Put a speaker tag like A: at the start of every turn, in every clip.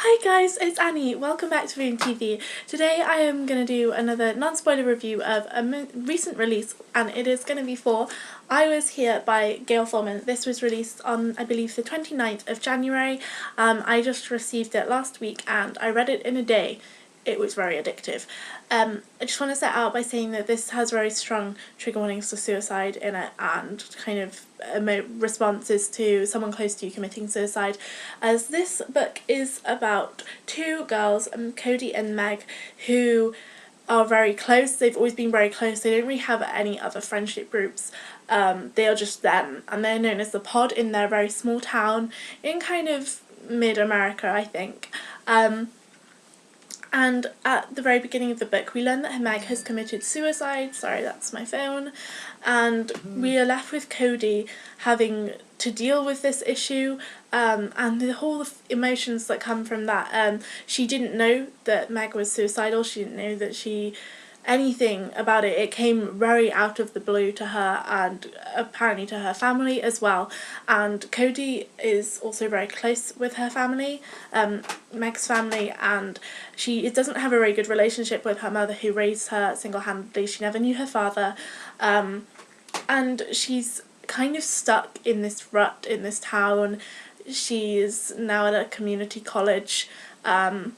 A: Hi guys, it's Annie. Welcome back to BloomTV. Today I am going to do another non-spoiler review of a recent release, and it is going to be for I Was Here by Gayle Forman. This was released on, I believe, the 29th of January. I just received it last week and I read it in a day. It was very addictive. I just want to set out by saying that this has very strong trigger warnings for suicide in it and kind of responses to someone close to you committing suicide, as this book is about two girls, Cody and Meg, who are very close. They've always been very close. They don't really have any other friendship groups. They are just them, and they're known as the Pod in their very small town in kind of mid-America, I think. And at the very beginning of the book, we learn that Meg has committed suicide. Sorry, that's my phone. And we are left with Cody having to deal with this issue, and the whole emotions that come from that. She didn't know that Meg was suicidal. She didn't know that anything about it. It came very out of the blue to her and apparently to her family as well. And Cody is also very close with her family, Meg's family, and she doesn't have a very good relationship with her mother, who raised her single-handedly. She never knew her father, and she's kind of stuck in this rut in this town. She's now at a community college, and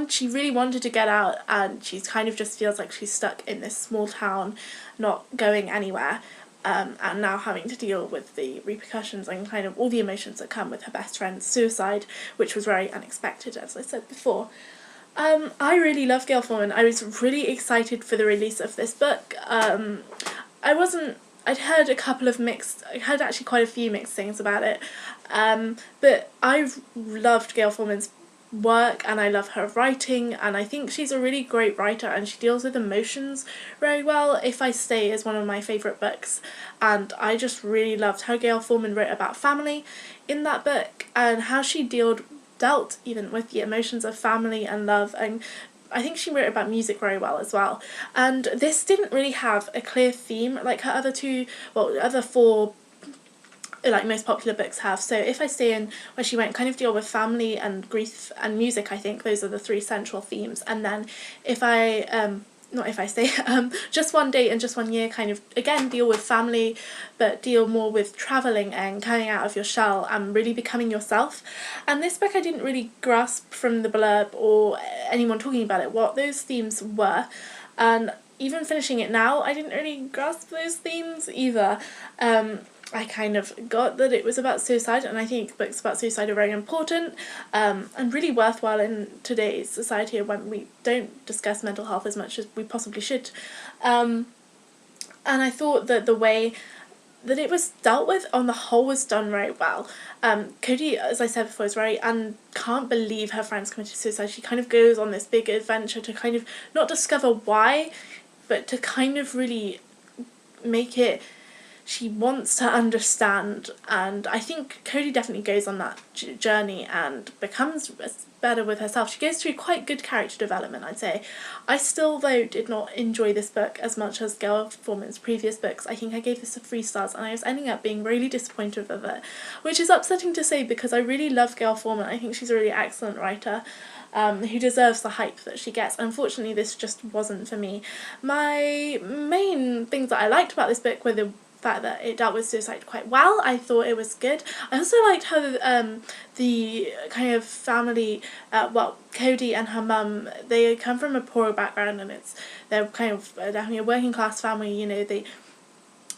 A: she really wanted to get out, and she kind of just feels like she's stuck in this small town, not going anywhere, and now having to deal with the repercussions and kind of all the emotions that come with her best friend's suicide, which was very unexpected, as I said before. I really love Gayle Forman. I was really excited for the release of this book. I'd heard actually quite a few mixed things about it, but I've loved Gayle Forman's work and I love her writing, and I think she's a really great writer and she deals with emotions very well. If I Stay is one of my favourite books, and I just really loved how Gayle Forman wrote about family in that book and how she dealt even with the emotions of family and love, and I think she wrote about music very well as well. And this didn't really have a clear theme like her other four like most popular books have. So If I Stay in, where she went kind of deal with family and grief and music, I think those are the three central themes. And then Just One Day and Just One Year kind of again deal with family, but deal more with travelling and coming out of your shell and really becoming yourself. And this book I didn't really grasp from the blurb or anyone talking about it what those themes were, and even finishing it now I didn't really grasp those themes either. I kind of got that it was about suicide, and I think books about suicide are very important, and really worthwhile in today's society when we don't discuss mental health as much as we possibly should. And I thought that the way that it was dealt with on the whole was done very well. Cody, as I said before, is can't believe her friends committed suicide. She kind of goes on this big adventure to kind of not discover why, but to kind of really make it she wants to understand, and I think Cody definitely goes on that journey and becomes better with herself. She goes through quite good character development, I'd say. I still, though, did not enjoy this book as much as Gayle Forman's previous books. I think I gave this 3 stars, and I was ending up being really disappointed with it, which is upsetting to say because I really love Gayle Forman. I think she's a really excellent writer, who deserves the hype that she gets. Unfortunately, this just wasn't for me. My main things that I liked about this book were the fact that it dealt with suicide quite well. I thought it was good. I also liked how the kind of family, Cody and her mum, they come from a poorer background, and they're kind of definitely a working class family. You know, they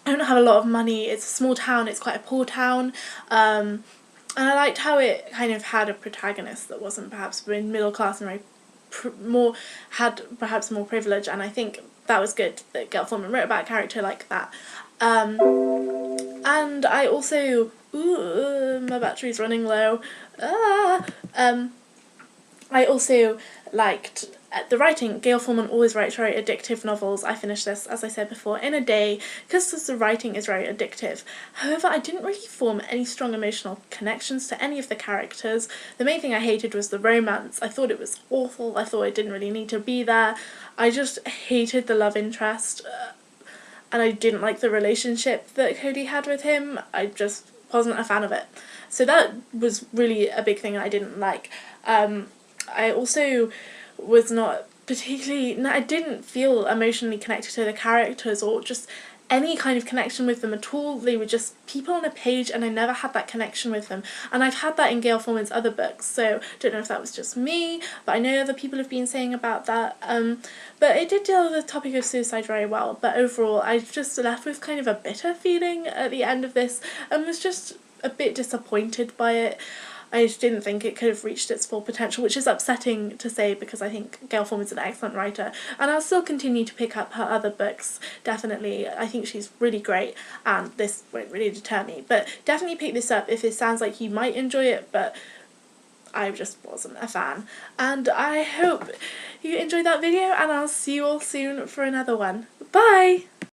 A: don't have a lot of money. It's a small town. It's quite a poor town. And I liked how it kind of had a protagonist that wasn't perhaps middle class and had perhaps more privilege, and I think that was good that Gayle Forman wrote about a character like that. And I also, my battery's running low. I also liked the writing. Gayle Forman always writes very addictive novels. I finished this, as I said before, in a day because the writing is very addictive. However, I didn't really form any strong emotional connections to any of the characters. The main thing I hated was the romance. I thought it was awful. I thought it didn't really need to be there. I just hated the love interest. And I didn't like the relationship that Cody had with him. I just wasn't a fan of it. So that was really a big thing I didn't like. I also was not particularly, I didn't feel emotionally connected to the characters or just any kind of connection with them at all. They were just people on a page and I never had that connection with them. And I've had that in Gayle Forman's other books, so don't know if that was just me, but I know other people have been saying about that. But it did deal with the topic of suicide very well, but overall I just left with kind of a bitter feeling at the end of this and was just a bit disappointed by it. I just didn't think it could have reached its full potential, which is upsetting to say because I think Gayle Forman's an excellent writer, and I'll still continue to pick up her other books, definitely. I think she's really great, and this won't really deter me, but definitely pick this up if it sounds like you might enjoy it, but I just wasn't a fan. And I hope you enjoyed that video, and I'll see you all soon for another one. Bye!